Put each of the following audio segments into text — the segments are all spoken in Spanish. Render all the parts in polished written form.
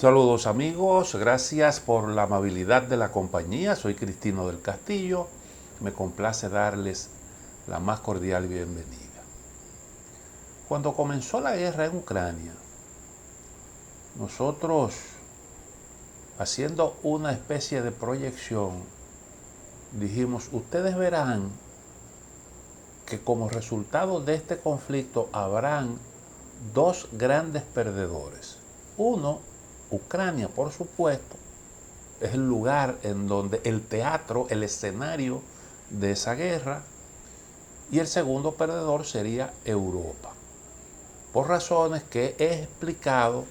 Saludos amigos, gracias por la amabilidad de la compañía. Soy Cristino del Castillo. Me complace darles la más cordial bienvenida. Cuando comenzó la guerra en Ucrania, nosotros, haciendo una especie de proyección, dijimos, ustedes verán que como resultado de este conflicto habrán dos grandes perdedores. Uno, Ucrania, por supuesto, es el lugar en donde el teatro, el escenario de esa guerra, y el segundo perdedor sería Europa, por razones que he explicado,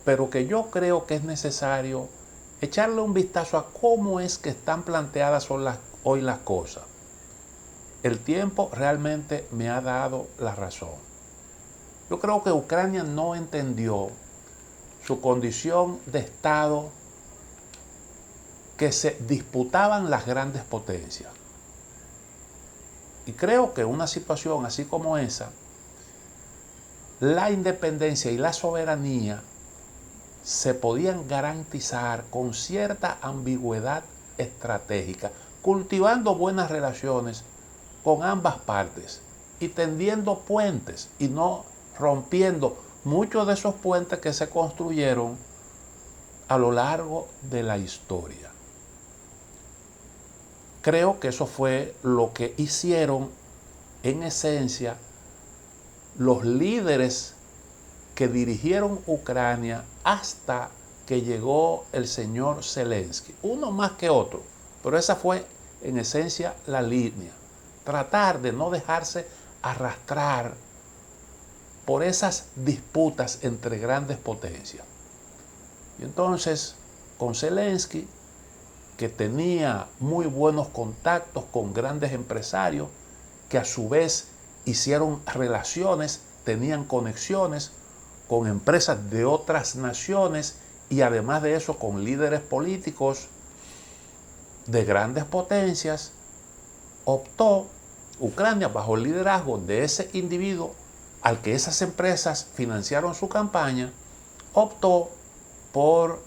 pero que yo creo que es necesario echarle un vistazo a cómo es que están planteadas hoy las cosas. El tiempo realmente me ha dado la razón. Yo creo que Ucrania no entendió su condición de Estado que se disputaban las grandes potencias. Y creo que en una situación así como esa, la independencia y la soberanía se podían garantizar con cierta ambigüedad estratégica, cultivando buenas relaciones con ambas partes y tendiendo puentes y no rompiendo muchos de esos puentes que se construyeron a lo largo de la historia. Creo que eso fue lo que hicieron en esencia los líderes que dirigieron Ucrania hasta que llegó el señor Zelensky, uno más que otro, pero esa fue en esencia la línea, tratar de no dejarse arrastrar por esas disputas entre grandes potencias. Y entonces, con Zelensky, que tenía muy buenos contactos con grandes empresarios, que a su vez hicieron relaciones, tenían conexiones con empresas de otras naciones y además de eso con líderes políticos de grandes potencias, optó Ucrania, bajo el liderazgo de ese individuo al que esas empresas financiaron su campaña, optó por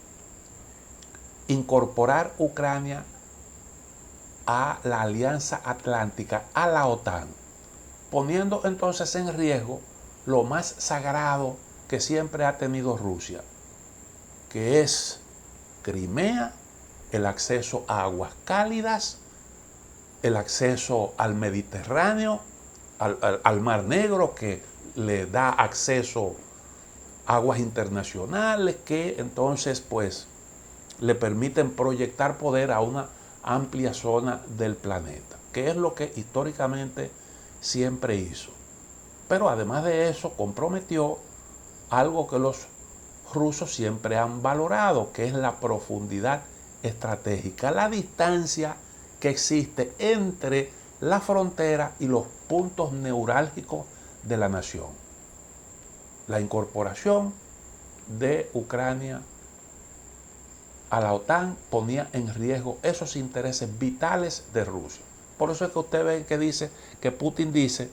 incorporar Ucrania a la Alianza Atlántica, a la OTAN, poniendo entonces en riesgo lo más sagrado que siempre ha tenido Rusia, que es Crimea, el acceso a aguas cálidas, el acceso al Mediterráneo, al Mar Negro, que le da acceso a aguas internacionales, que entonces pues le permiten proyectar poder a una amplia zona del planeta, que es lo que históricamente siempre hizo. Pero además de eso comprometió algo que los rusos siempre han valorado, que es la profundidad estratégica, la distancia que existe entre la frontera y los puntos neurálgicos de la nación. La incorporación de Ucrania a la OTAN ponía en riesgo esos intereses vitales de Rusia. Por eso es que usted ve que dice, que Putin dice,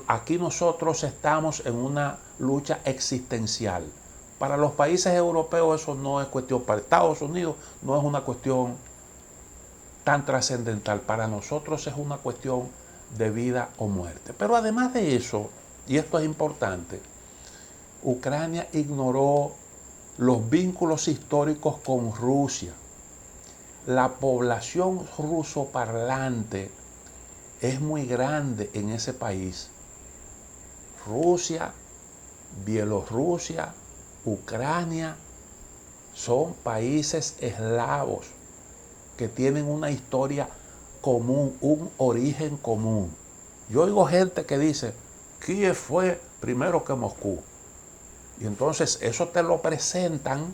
aquí nosotros estamos en una lucha existencial. Para los países europeos eso no es cuestión, para Estados Unidos no es una cuestión tan trascendental. Para nosotros es una cuestión de vida o muerte. Pero además de eso, y esto es importante, Ucrania ignoró los vínculos históricos con Rusia. La población rusoparlante es muy grande en ese país. Rusia, Bielorrusia, Ucrania son países eslavos que tienen una historia común, un origen común. Yo oigo gente que dice, Kiev fue primero que Moscú. Y entonces eso te lo presentan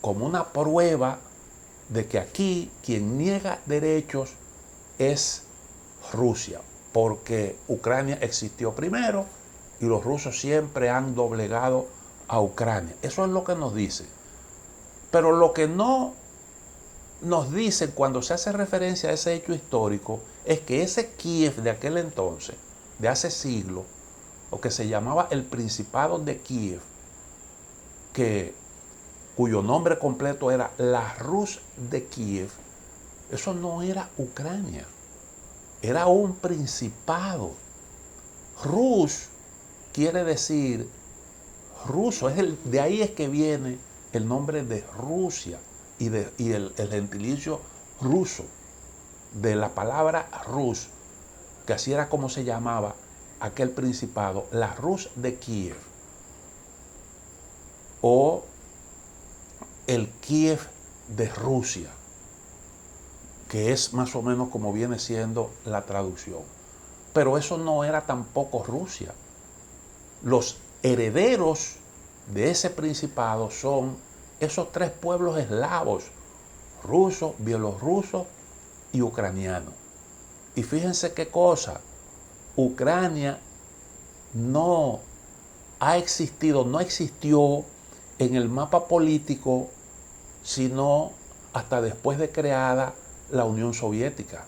como una prueba de que aquí quien niega derechos es Rusia, porque Ucrania existió primero y los rusos siempre han doblegado a Ucrania. Eso es lo que nos dicen. Pero lo que no nos dicen cuando se hace referencia a ese hecho histórico es que ese Kiev de aquel entonces, de hace siglos, lo que se llamaba el Principado de Kiev, que cuyo nombre completo era la Rus de Kiev, eso no era Ucrania, era un principado. Rus quiere decir ruso, de ahí es que viene el nombre de Rusia y el gentilicio ruso, de la palabra Rus, que así era como se llamaba aquel principado, la Rus de Kiev, o el Kiev de Rusia, que es más o menos como viene siendo la traducción. Pero eso no era tampoco Rusia. Los herederos de ese principado son esos tres pueblos eslavos, ruso, bielorruso y ucraniano. Y fíjense qué cosa, Ucrania no ha existido, no existió en el mapa político, sino hasta después de creada la Unión Soviética.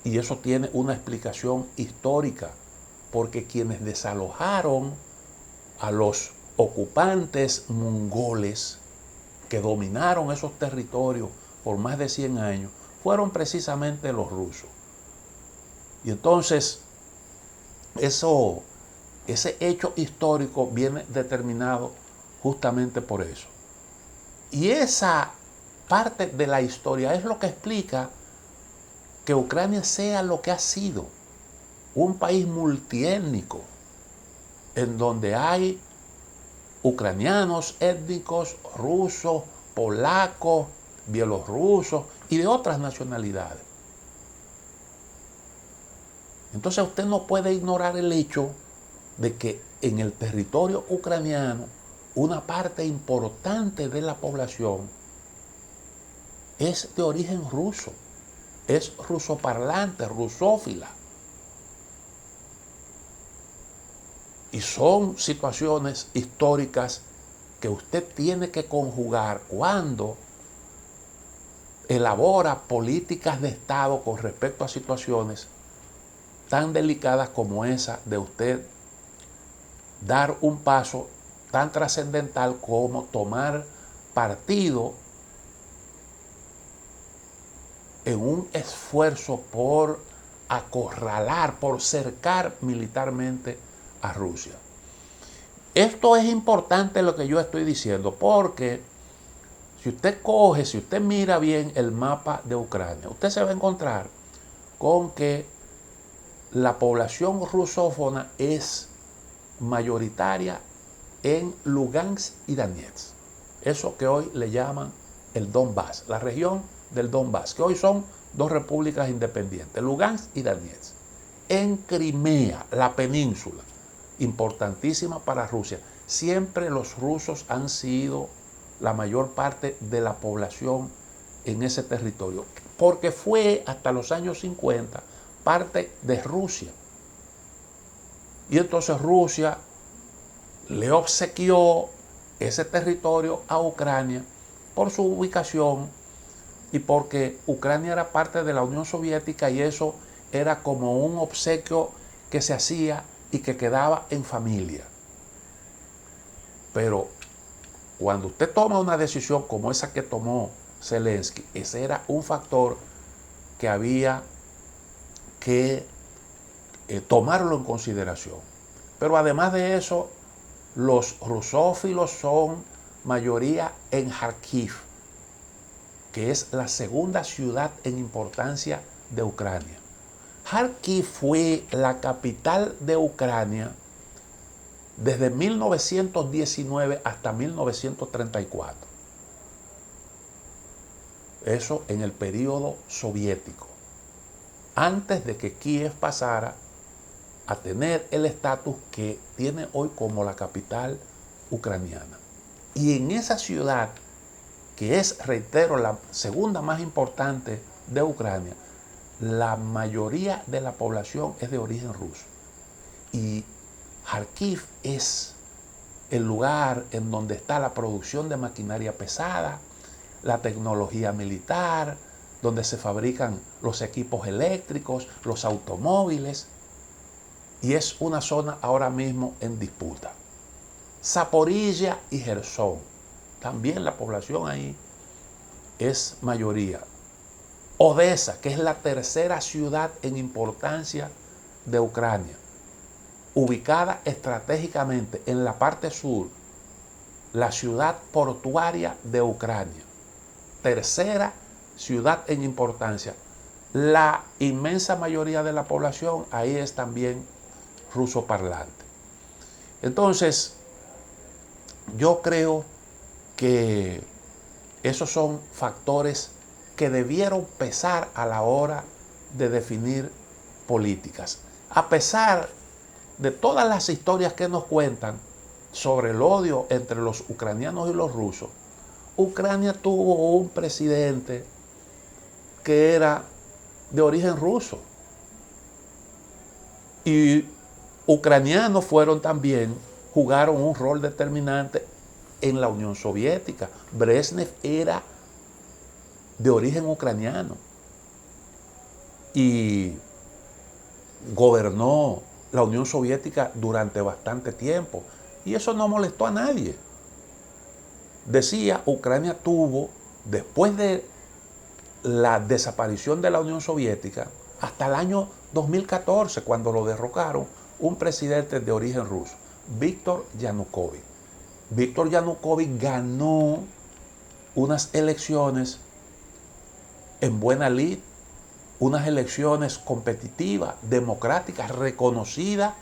Y eso tiene una explicación histórica, porque quienes desalojaron a los ocupantes mongoles que dominaron esos territorios por más de 100 años fueron precisamente los rusos. Y entonces ese hecho histórico viene determinado justamente por eso. Y esa parte de la historia es lo que explica que Ucrania sea lo que ha sido, un país multiétnico, en donde hay ucranianos étnicos, rusos, polacos, bielorrusos y de otras nacionalidades. Entonces usted no puede ignorar el hecho de que en el territorio ucraniano una parte importante de la población es de origen ruso, es rusoparlante, rusófila. Y son situaciones históricas que usted tiene que conjugar cuando elabora políticas de Estado con respecto a situaciones tan delicadas como esa de usted dar un paso tan trascendental como tomar partido en un esfuerzo por acorralar, por cercar militarmente a Rusia. Esto es importante lo que yo estoy diciendo, porque si usted mira bien el mapa de Ucrania, usted se va a encontrar con que la población rusófona es mayoritaria en Lugansk y Donetsk. Eso que hoy le llaman el Donbass, la región del Donbass, que hoy son dos repúblicas independientes, Lugansk y Donetsk. En Crimea, la península, importantísima para Rusia, siempre los rusos han sido la mayor parte de la población en ese territorio, porque fue hasta los años 50 parte de Rusia. Y entonces Rusia le obsequió ese territorio a Ucrania por su ubicación y porque Ucrania era parte de la Unión Soviética, y eso era como un obsequio que se hacía y que quedaba en familia. Pero cuando usted toma una decisión como esa que tomó Zelensky, ese era un factor que había que tomarlo en consideración. Pero además de eso, los rusófilos son mayoría en Kharkiv, que es la segunda ciudad en importancia de Ucrania. Kharkiv fue la capital de Ucrania desde 1919 hasta 1934. Eso en el periodo soviético, antes de que Kiev pasara a tener el estatus que tiene hoy como la capital ucraniana. Y en esa ciudad, que es, reitero, la segunda más importante de Ucrania, la mayoría de la población es de origen ruso. Y Kharkiv es el lugar en donde está la producción de maquinaria pesada, la tecnología militar, donde se fabrican los equipos eléctricos, los automóviles, y es una zona ahora mismo en disputa. Zaporilla y Jersón. También la población ahí es mayoría. Odessa, que es la tercera ciudad en importancia de Ucrania, ubicada estratégicamente en la parte sur, la ciudad portuaria de Ucrania, tercera ciudad en importancia. La inmensa mayoría de la población ahí es también ruso parlante. Entonces, yo creo que esos son factores que debieron pesar a la hora de definir políticas. A pesar de todas las historias que nos cuentan sobre el odio entre los ucranianos y los rusos, Ucrania tuvo un presidente que era de origen ruso. Y ucranianos jugaron un rol determinante en la Unión Soviética. Brezhnev era de origen ucraniano y gobernó la Unión Soviética durante bastante tiempo. Y eso no molestó a nadie. Decía, Ucrania tuvo, después de la desaparición de la Unión Soviética, hasta el año 2014, cuando lo derrocaron, un presidente de origen ruso, Víctor Yanukovych. Víctor Yanukovych ganó unas elecciones en buena lid, unas elecciones competitivas, democráticas, reconocidas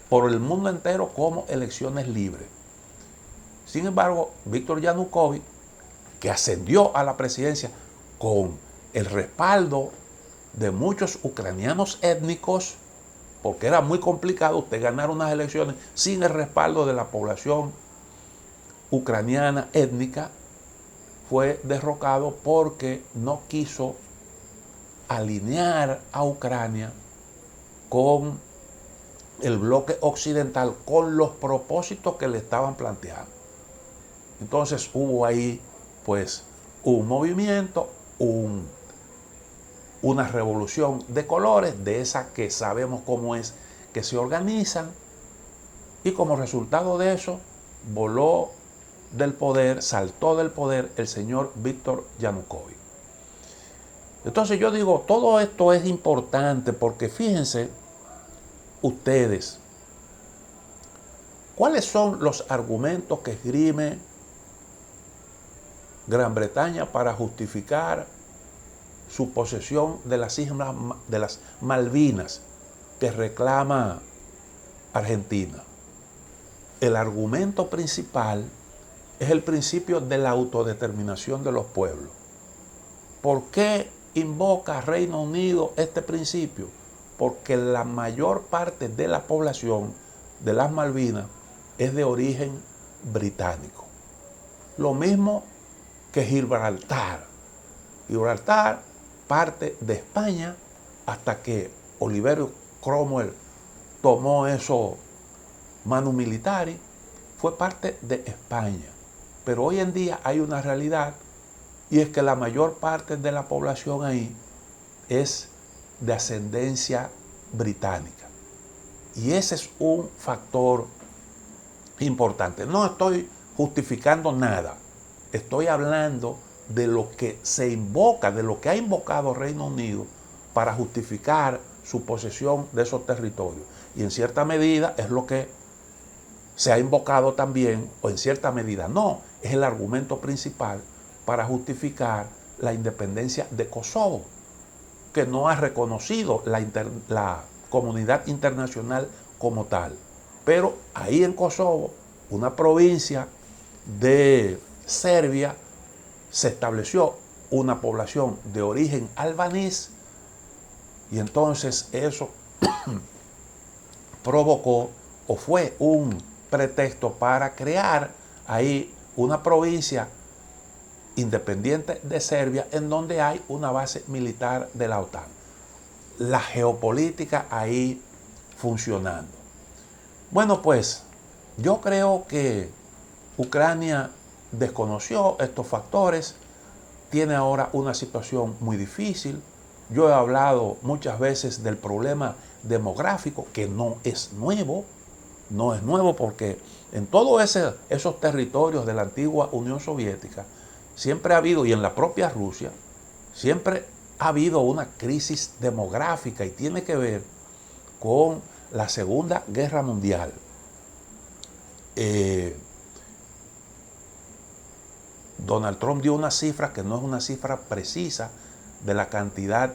por el mundo entero como elecciones libres. Sin embargo, Víctor Yanukovych, que ascendió a la presidencia con el respaldo de muchos ucranianos étnicos, porque era muy complicado usted ganar unas elecciones sin el respaldo de la población ucraniana étnica, fue derrocado porque no quiso alinear a Ucrania con el bloque occidental, con los propósitos que le estaban planteando. Entonces hubo ahí pues un movimiento, una revolución de colores, de esa que sabemos cómo es que se organizan, y como resultado de eso voló del poder, saltó del poder el señor Víctor Yanukovych. Entonces yo digo, todo esto es importante porque fíjense ustedes, ¿cuáles son los argumentos que esgrime Gran Bretaña para justificar su posesión de las islas de las Malvinas que reclama Argentina? El argumento principal es el principio de la autodeterminación de los pueblos. ¿Por qué invoca Reino Unido este principio? Porque la mayor parte de la población de las Malvinas es de origen británico. Lo mismo que Gibraltar. Gibraltar parte de España hasta que Oliverio Cromwell tomó eso manu militari, fue parte de España. Pero hoy en día hay una realidad, y es que la mayor parte de la población ahí es de ascendencia británica. Y ese es un factor importante. No estoy justificando nada. Estoy hablando de lo que se invoca, de lo que ha invocado Reino Unido para justificar su posesión de esos territorios. Y en cierta medida es lo que se ha invocado también, o en cierta medida no, es el argumento principal para justificar la independencia de Kosovo, que no ha reconocido la comunidad internacional como tal. Pero ahí en Kosovo, una provincia de Serbia, se estableció una población de origen albanés, y entonces eso provocó o fue un pretexto para crear ahí una provincia independiente de Serbia en donde hay una base militar de la OTAN. La geopolítica ahí funcionando. Bueno, pues yo creo que Ucrania desconoció estos factores, tiene ahora una situación muy difícil. Yo he hablado muchas veces del problema demográfico, que no es nuevo. no es nuevo porque en todos esos territorios de la antigua Unión Soviética siempre ha habido, y en la propia Rusia, siempre ha habido una crisis demográfica y tiene que ver con la Segunda Guerra Mundial. Donald Trump dio una cifra que no es una cifra precisa de la cantidad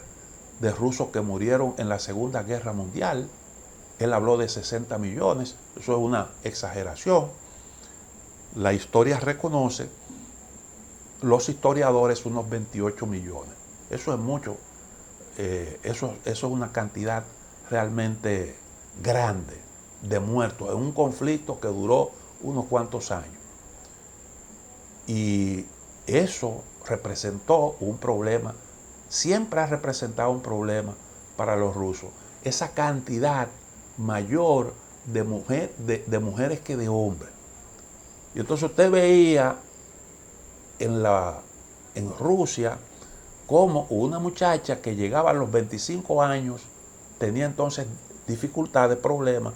de rusos que murieron en la Segunda Guerra Mundial. Él habló de 60 millones, eso es una exageración. La historia reconoce, los historiadores, unos 28 millones. Eso es mucho, eso es una cantidad realmente grande de muertos en un conflicto que duró unos cuantos años. Y eso representó un problema, siempre ha representado un problema para los rusos. Esa cantidad mayor de mujeres que de hombres. Y entonces usted veía en Rusia como una muchacha que llegaba a los 25 años tenía entonces dificultades, problemas.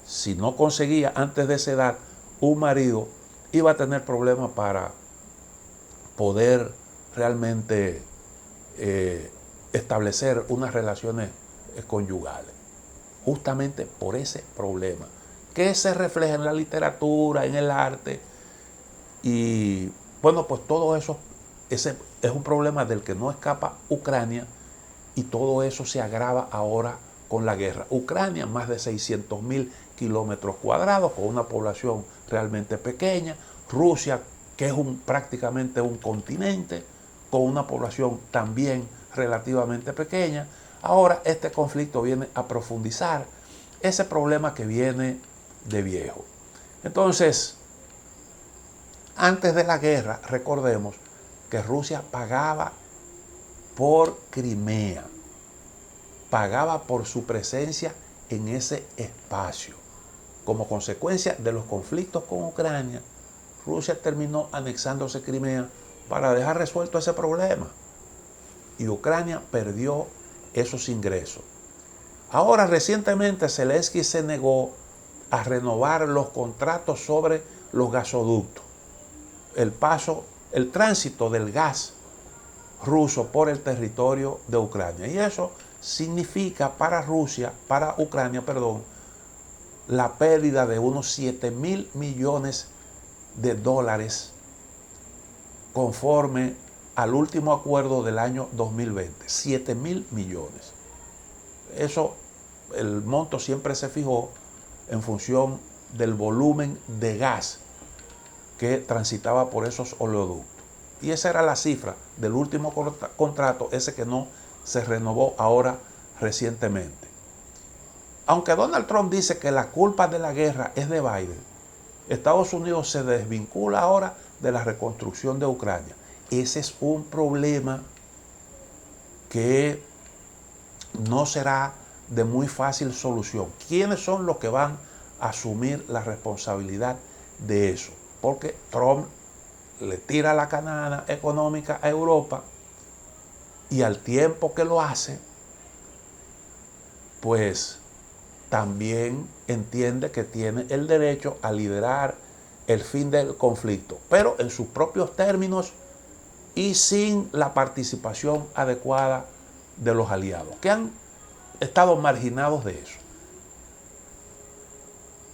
Si no conseguía antes de esa edad un marido, iba a tener problemas para poder realmente establecer unas relaciones conyugales. Justamente por ese problema, que se refleja en la literatura, en el arte. Y bueno, pues todo eso, ese es un problema del que no escapa Ucrania, y todo eso se agrava ahora con la guerra. Ucrania, más de 600.000 kilómetros cuadrados, con una población realmente pequeña. Rusia, que es prácticamente un continente, con una población también relativamente pequeña. Ahora este conflicto viene a profundizar ese problema que viene de viejo. Entonces, antes de la guerra, recordemos que Rusia pagaba por Crimea, pagaba por su presencia en ese espacio. Como consecuencia de los conflictos con Ucrania, Rusia terminó anexándose Crimea para dejar resuelto ese problema. Y Ucrania perdió esos ingresos. Ahora, recientemente, Zelensky se negó a renovar los contratos sobre los gasoductos, el tránsito del gas ruso por el territorio de Ucrania. Y eso significa para Ucrania, la pérdida de unos 7.000 millones de dólares conforme al último acuerdo del año 2020. 7.000 millones. Eso, el monto siempre se fijó en función del volumen de gas que transitaba por esos oleoductos. Y esa era la cifra del último contrato, ese que no se renovó ahora recientemente. Aunque Donald Trump dice que la culpa de la guerra es de Biden, Estados Unidos se desvincula ahora de la reconstrucción de Ucrania. Ese es un problema que no será de muy fácil solución. ¿Quiénes son los que van a asumir la responsabilidad de eso? Porque Trump le tira la canana económica a Europa, y al tiempo que lo hace, pues también entiende que tiene el derecho a liderar el fin del conflicto, pero en sus propios términos y sin la participación adecuada de los aliados, que han estado marginados de eso.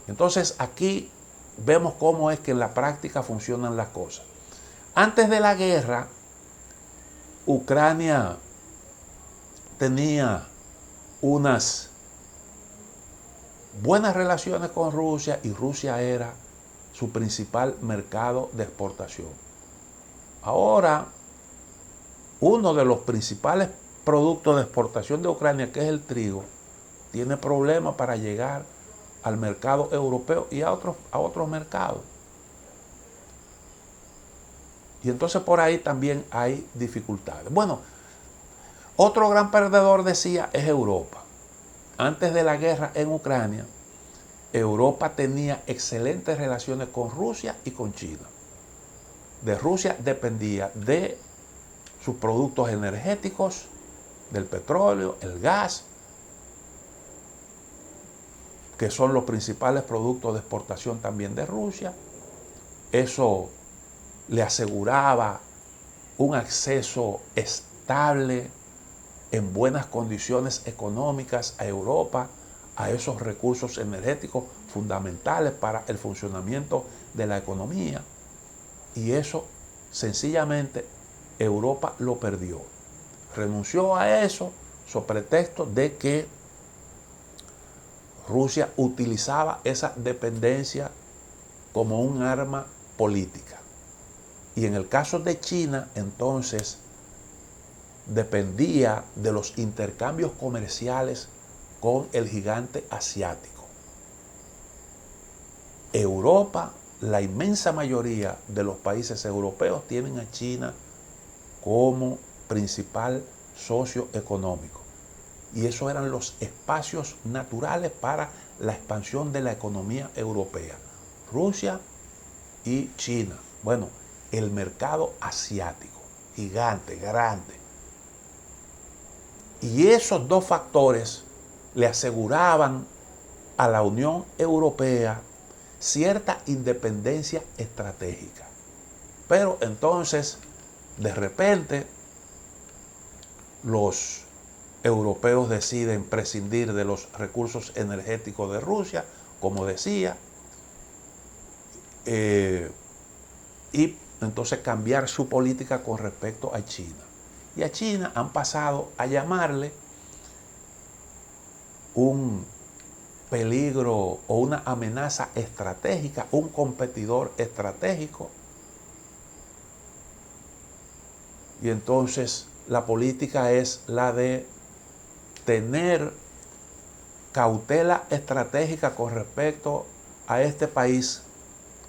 Entonces aquí vemos cómo es que en la práctica funcionan las cosas. Antes de la guerra, Ucrania tenía unas buenas relaciones con Rusia, y Rusia era su principal mercado de exportación. Ahora, uno de los principales productos de exportación de Ucrania, que es el trigo, tiene problemas para llegar al mercado europeo y a otros mercados. Y entonces por ahí también hay dificultades. Bueno, otro gran perdedor, decía, es Europa. Antes de la guerra en Ucrania, Europa tenía excelentes relaciones con Rusia y con China. De Rusia dependía de sus productos energéticos, del petróleo, el gas, que son los principales productos de exportación también de Rusia. Eso le aseguraba un acceso estable, en buenas condiciones económicas a Europa, a esos recursos energéticos fundamentales para el funcionamiento de la economía. Y eso sencillamente Europa lo perdió. Renunció a eso sobre pretexto de que Rusia utilizaba esa dependencia como un arma política. Y en el caso de China, entonces, dependía de los intercambios comerciales con el gigante asiático. Europa, la inmensa mayoría de los países europeos tienen a China como principal socio económico. Y esos eran los espacios naturales para la expansión de la economía europea. Rusia y China. Bueno, el mercado asiático, gigante, grande. Y esos dos factores le aseguraban a la Unión Europea cierta independencia estratégica. Pero entonces, de repente, los europeos deciden prescindir de los recursos energéticos de Rusia, como decía, y entonces cambiar su política con respecto a China. Y a China han pasado a llamarle un peligro o una amenaza estratégica, un competidor estratégico. Y entonces la política es la de tener cautela estratégica con respecto a este país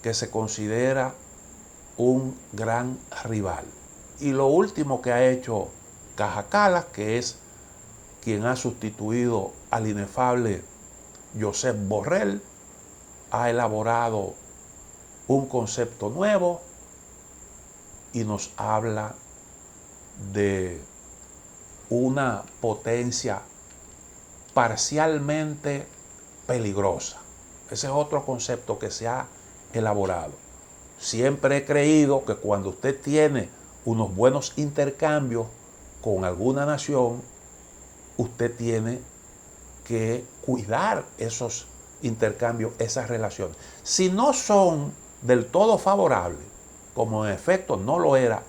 que se considera un gran rival. Y lo último que ha hecho Kaja Kallas, que es quien ha sustituido al inefable Josep Borrell, ha elaborado un concepto nuevo y nos habla de una potencia parcialmente peligrosa. Ese es otro concepto que se ha elaborado. Siempre he creído que cuando usted tiene unos buenos intercambios con alguna nación, usted tiene que cuidar esos intercambios, esas relaciones. Si no son del todo favorables, como en efecto no lo era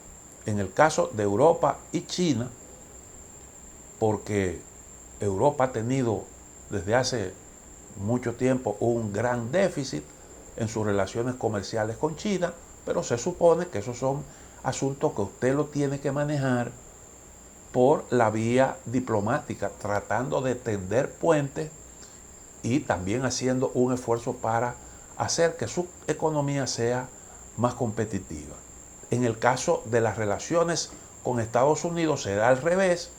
en el caso de Europa y China, porque Europa ha tenido desde hace mucho tiempo un gran déficit en sus relaciones comerciales con China, pero se supone que esos son asuntos que usted lo tiene que manejar por la vía diplomática, tratando de tender puentes y también haciendo un esfuerzo para hacer que su economía sea más competitiva. En el caso de las relaciones con Estados Unidos será al revés.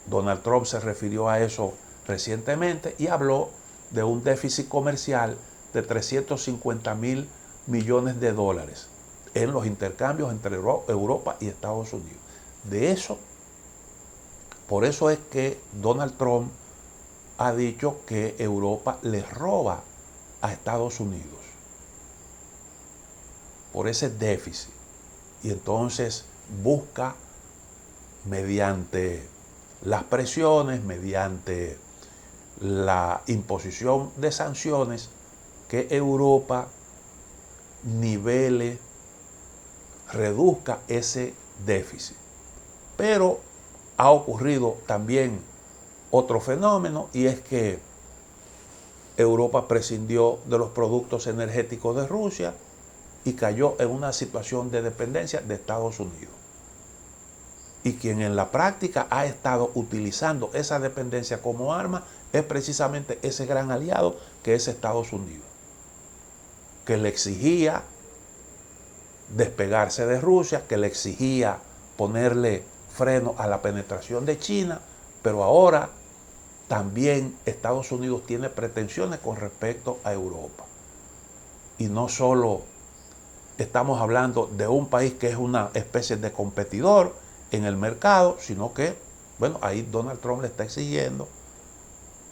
Donald Trump se refirió a eso recientemente y habló de un déficit comercial de 350.000 millones de dólares en los intercambios entre Europa y Estados Unidos. De eso, por eso es que Donald Trump ha dicho que Europa le roba a Estados Unidos por ese déficit. Y entonces busca, mediante las presiones, mediante la imposición de sanciones, que Europa nivele, reduzca ese déficit. Pero ha ocurrido también otro fenómeno, y es que Europa prescindió de los productos energéticos de Rusia y cayó en una situación de dependencia de Estados Unidos. Y quien en la práctica ha estado utilizando esa dependencia como arma es precisamente ese gran aliado que es Estados Unidos, que le exigía despegarse de Rusia, que le exigía ponerle freno a la penetración de China, pero ahora también Estados Unidos tiene pretensiones con respecto a Europa. Y no solo estamos hablando de un país que es una especie de competidor en el mercado, sino que, bueno, ahí Donald Trump le está exigiendo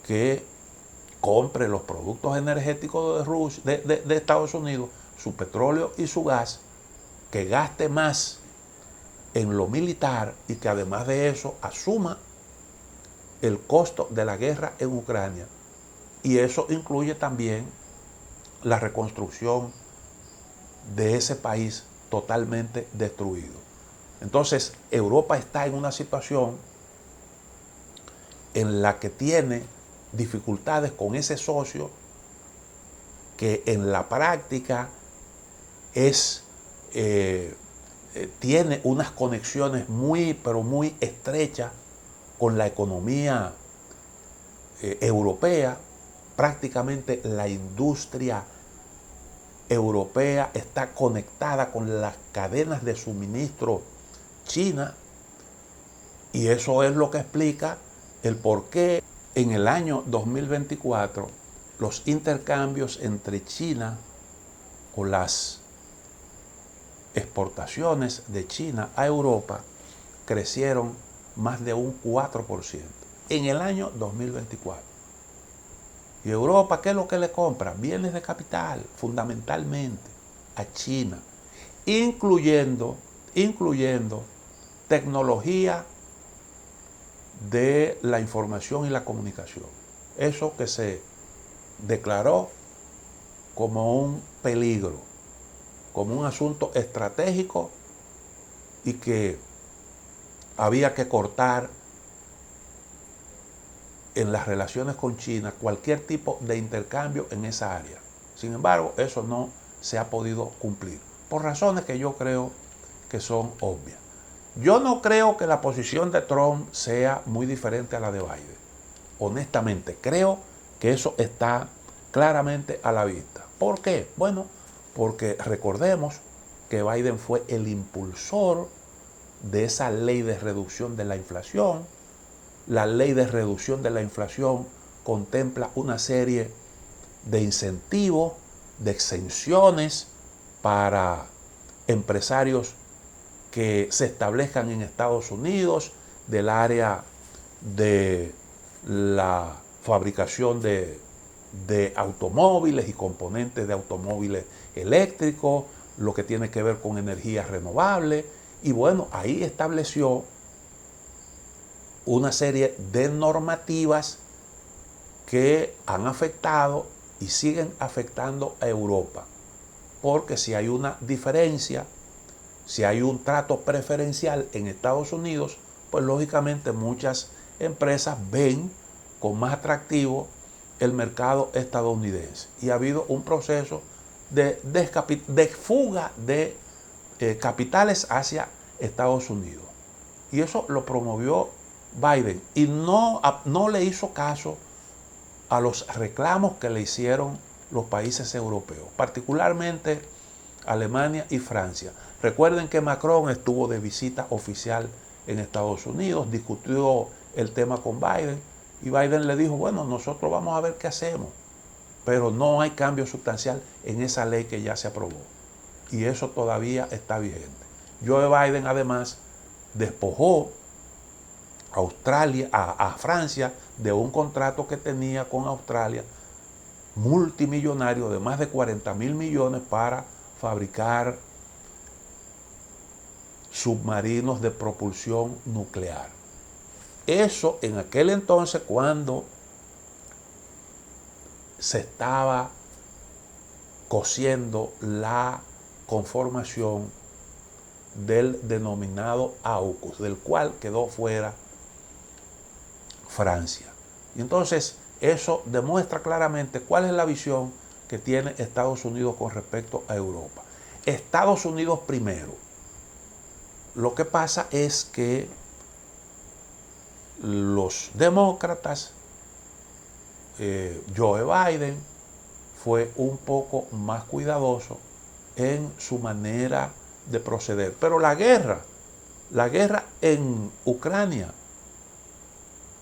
que compre los productos energéticos de Estados Unidos, su petróleo y su gas, que gaste más en lo militar y que además de eso asuma el costo de la guerra en Ucrania. Y eso incluye también la reconstrucción de ese país totalmente destruido. Entonces, Europa está en una situación en la que tiene dificultades con ese socio que en la práctica tiene unas conexiones muy, pero muy estrechas con la economía europea. Prácticamente la industria europea está conectada con las cadenas de suministro China, y eso es lo que explica el por qué en el año 2024 los intercambios entre China o las exportaciones de China a Europa crecieron más de un 4% en el año 2024. ¿Y Europa qué es lo que le compra? Bienes de capital, fundamentalmente a China, incluyendo tecnología de la información y la comunicación. Eso que se declaró como un peligro, como un asunto estratégico, y que había que cortar en las relaciones con China cualquier tipo de intercambio en esa área. Sin embargo, eso no se ha podido cumplir, por razones que yo creo que son obvias. Yo no creo que la posición de Trump sea muy diferente a la de Biden. Honestamente, creo que eso está claramente a la vista. ¿Por qué? Bueno, porque recordemos que Biden fue el impulsor de esa ley de reducción de la inflación. La ley de reducción de la inflación contempla una serie de incentivos, de exenciones para empresarios que se establezcan en Estados Unidos, del área de la fabricación de automóviles y componentes de automóviles eléctricos, lo que tiene que ver con energías renovables. Y bueno, ahí estableció una serie de normativas que han afectado y siguen afectando a Europa. Porque si hay una diferencia, si hay un trato preferencial en Estados Unidos, pues lógicamente muchas empresas ven con más atractivo el mercado estadounidense. Y ha habido un proceso de fuga de capitales hacia Estados Unidos. Y eso lo promovió Biden y no le hizo caso a los reclamos que le hicieron los países europeos, particularmente Alemania y Francia. Recuerden que Macron estuvo de visita oficial en Estados Unidos, discutió el tema con Biden, y Biden le dijo, bueno, nosotros vamos a ver qué hacemos, pero no hay cambio sustancial en esa ley que ya se aprobó, y eso todavía está vigente. Joe Biden además despojó a Francia de un contrato que tenía con Australia multimillonario de más de 40.000 millones para fabricar submarinos de propulsión nuclear. Eso en aquel entonces, cuando se estaba cociendo la conformación del denominado AUKUS, del cual quedó fuera Francia. Y entonces eso demuestra claramente cuál es la visión que tiene Estados Unidos con respecto a Europa. Estados Unidos primero. Lo que pasa es que los demócratas, Joe Biden, fue un poco más cuidadoso en su manera de proceder. Pero la guerra en Ucrania,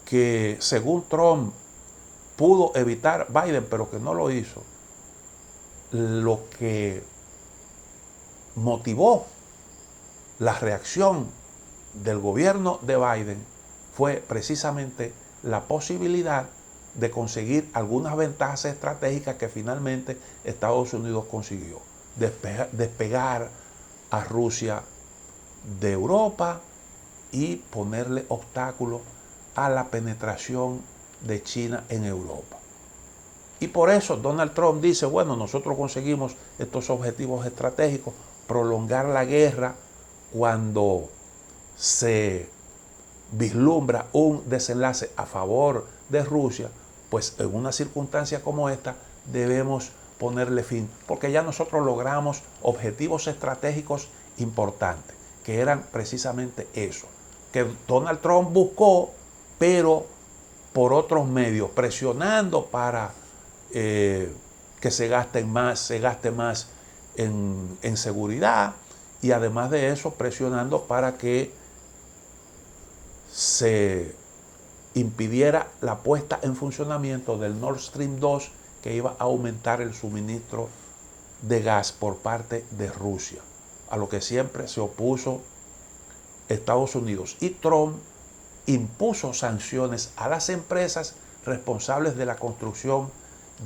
que según Trump pudo evitar Biden, pero que no lo hizo, lo que motivó la reacción del gobierno de Biden fue precisamente la posibilidad de conseguir algunas ventajas estratégicas que finalmente Estados Unidos consiguió. Despegar a Rusia de Europa y ponerle obstáculos a la penetración de China en Europa. Y por eso Donald Trump dice, bueno, nosotros conseguimos estos objetivos estratégicos, prolongar la guerra cuando se vislumbra un desenlace a favor de Rusia, pues en una circunstancia como esta debemos ponerle fin, porque ya nosotros logramos objetivos estratégicos importantes, que eran precisamente eso, que Donald Trump buscó, pero por otros medios, presionando para que se gaste más en seguridad, y además de eso presionando para que se impidiera la puesta en funcionamiento del Nord Stream 2, que iba a aumentar el suministro de gas por parte de Rusia, a lo que siempre se opuso Estados Unidos. Y Trump impuso sanciones a las empresas responsables de la construcción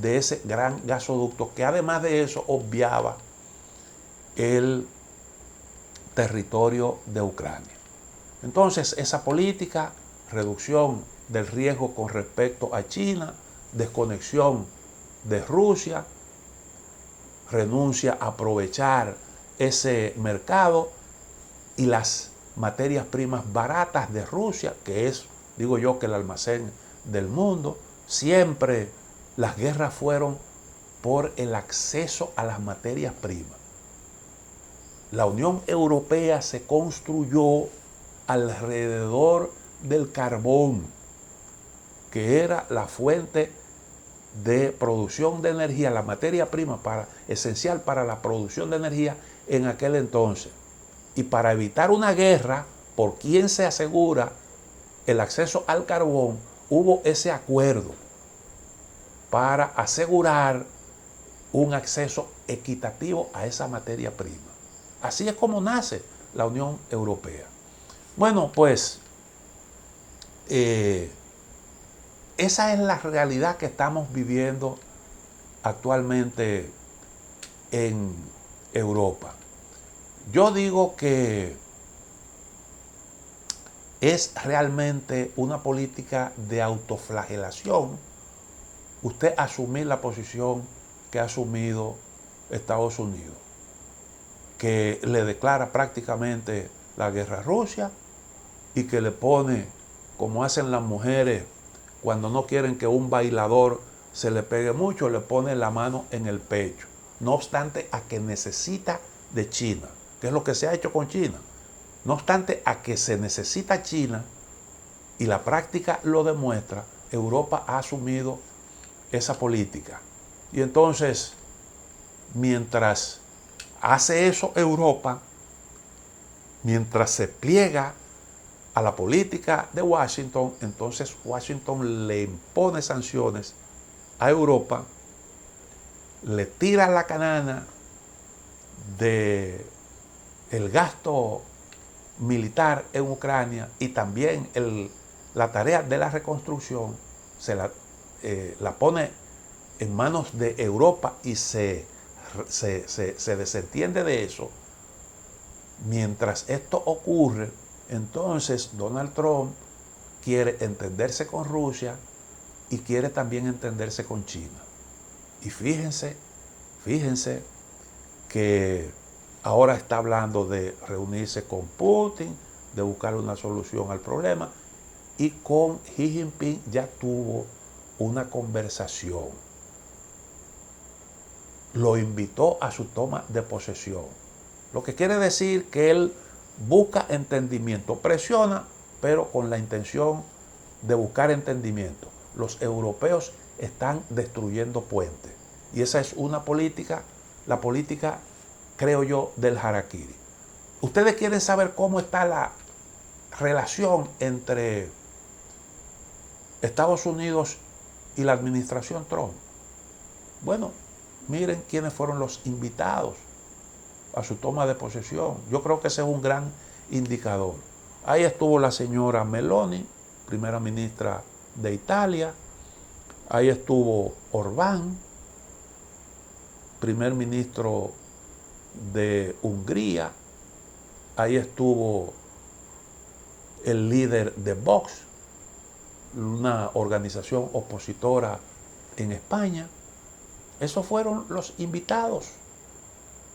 de ese gran gasoducto, que además de eso obviaba el territorio de Ucrania. Entonces, esa política, reducción del riesgo con respecto a China, desconexión de Rusia, renuncia a aprovechar ese mercado y las materias primas baratas de Rusia, que es, digo yo, que el almacén del mundo. Siempre las guerras fueron por el acceso a las materias primas. La Unión Europea se construyó alrededor del carbón, que era la fuente de producción de energía, la materia prima esencial para la producción de energía en aquel entonces. Y para evitar una guerra por quien se asegura el acceso al carbón, hubo ese acuerdo para asegurar un acceso equitativo a esa materia prima. Así es como nace la Unión Europea. Bueno, pues esa es la realidad que estamos viviendo actualmente en Europa. Yo digo que es realmente una política de autoflagelación usted asumir la posición que ha asumido Estados Unidos, que le declara prácticamente la guerra a Rusia y que le pone, como hacen las mujeres cuando no quieren que un bailador se le pegue mucho, le pone la mano en el pecho, no obstante a que necesita de China, que es lo que se ha hecho con China. No obstante a que se necesita China, y la práctica lo demuestra, Europa ha asumido esa política. Y entonces, mientras hace eso Europa, mientras se pliega a la política de Washington, entonces Washington le impone sanciones a Europa, le tira la canana de el gasto militar en Ucrania y también la tarea de la reconstrucción se la pone en manos de Europa y se desentiende de eso. Mientras esto ocurre, entonces Donald Trump quiere entenderse con Rusia y quiere también entenderse con China. Y fíjense que ahora está hablando de reunirse con Putin, de buscar una solución al problema, y con Xi Jinping ya tuvo una conversación. Lo invitó a su toma de posesión. Lo que quiere decir que él busca entendimiento, presiona, pero con la intención de buscar entendimiento. Los europeos están destruyendo puentes. Y esa es una política, la política, creo yo, del harakiri. Ustedes quieren saber cómo está la relación entre Estados Unidos y la administración Trump. Bueno, miren quiénes fueron los invitados a su toma de posesión. Yo creo que ese es un gran indicador. Ahí estuvo la señora Meloni, primera ministra de Italia. Ahí estuvo Orbán, primer ministro de Hungría. Ahí estuvo el líder de Vox, una organización opositora en España. Esos fueron los invitados.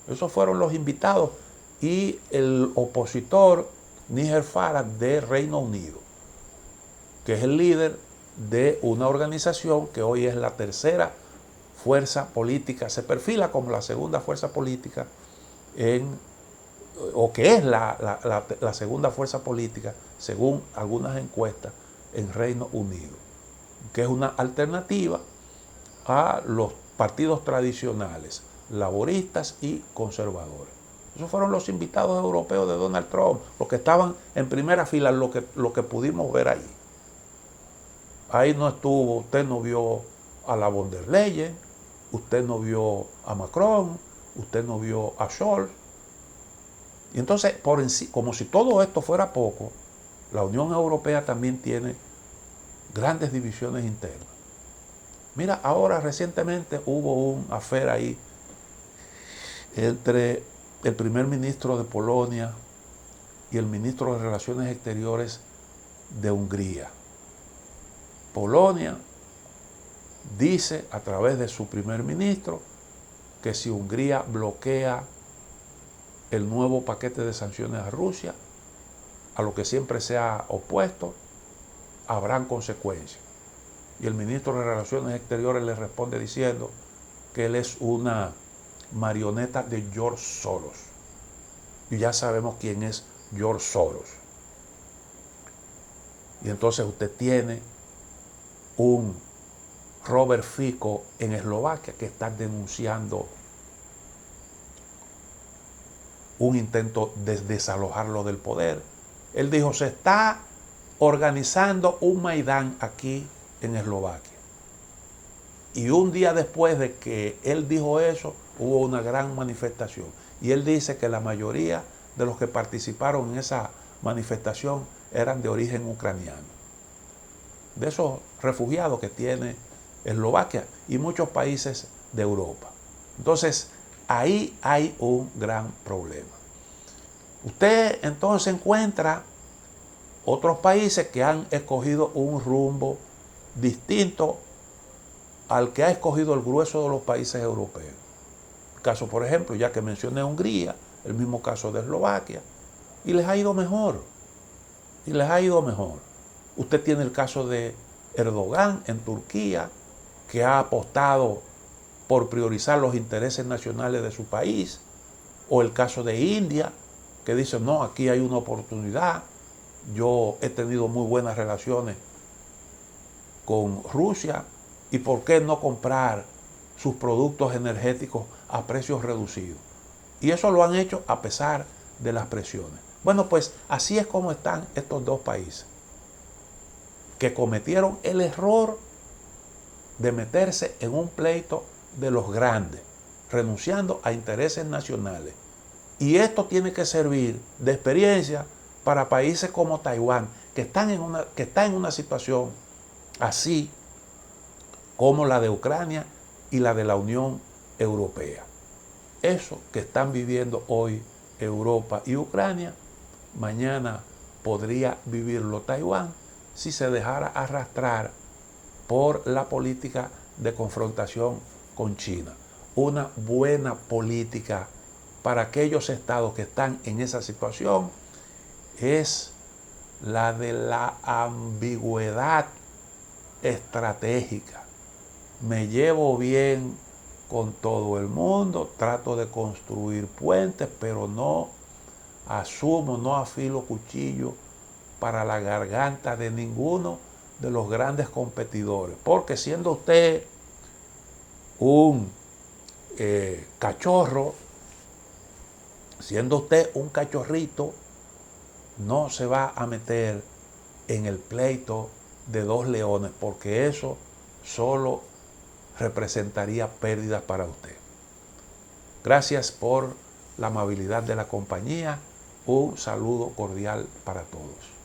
Esos fueron los invitados. Y el opositor Nigel Farage de Reino Unido, que es el líder de una organización que hoy es la tercera fuerza política, se perfila como la segunda fuerza política o que es la segunda fuerza política, según algunas encuestas, en Reino Unido, que es una alternativa a los partidos tradicionales, laboristas y conservadores. Esos fueron los invitados europeos de Donald Trump, los que estaban en primera fila, lo que pudimos ver ahí. Ahí no estuvo, usted no vio a la von der Leyen, usted no vio a Macron, usted no vio a Scholz. Y entonces, como si todo esto fuera poco, la Unión Europea también tiene grandes divisiones internas. Mira, ahora recientemente hubo un affair ahí entre el primer ministro de Polonia y el ministro de Relaciones Exteriores de Hungría. Polonia dice a través de su primer ministro que si Hungría bloquea el nuevo paquete de sanciones a Rusia, a lo que siempre se ha opuesto, habrán consecuencias. Y el ministro de Relaciones Exteriores le responde diciendo que él es una marioneta de George Soros. Y ya sabemos quién es George Soros. Y entonces usted tiene un Robert Fico en Eslovaquia que está denunciando un intento de desalojarlo del poder. Él dijo, se está organizando un Maidán aquí en Eslovaquia. Y un día después de que él dijo eso, hubo una gran manifestación. Y él dice que la mayoría de los que participaron en esa manifestación eran de origen ucraniano. De esos refugiados que tiene Eslovaquia y muchos países de Europa. Entonces, ahí hay un gran problema. Usted entonces encuentra otros países que han escogido un rumbo distinto al que ha escogido el grueso de los países europeos. El caso, por ejemplo, ya que mencioné Hungría, el mismo caso de Eslovaquia, y les ha ido mejor. Y les ha ido mejor. Usted tiene el caso de Erdogan en Turquía, que ha apostado por priorizar los intereses nacionales de su país, o el caso de India, que dice, no, aquí hay una oportunidad, yo he tenido muy buenas relaciones con Rusia, y por qué no comprar sus productos energéticos a precios reducidos. Y eso lo han hecho a pesar de las presiones. Bueno, pues así es como están estos dos países, que cometieron el error de meterse en un pleito de los grandes, renunciando a intereses nacionales. Y esto tiene que servir de experiencia para países como Taiwán, que está en una situación así como la de Ucrania y la de la Unión Europea. Eso que están viviendo hoy Europa y Ucrania, mañana podría vivirlo Taiwán si se dejara arrastrar por la política de confrontación con China. Una buena política para aquellos estados que están en esa situación es la de la ambigüedad estratégica. Me llevo bien con todo el mundo, trato de construir puentes, pero no afilo cuchillo para la garganta de ninguno de los grandes competidores. Porque siendo usted un cachorro, siendo usted un cachorrito, no se va a meter en el pleito de dos leones, porque eso solo representaría pérdidas para usted. Gracias por la amabilidad de la compañía. Un saludo cordial para todos.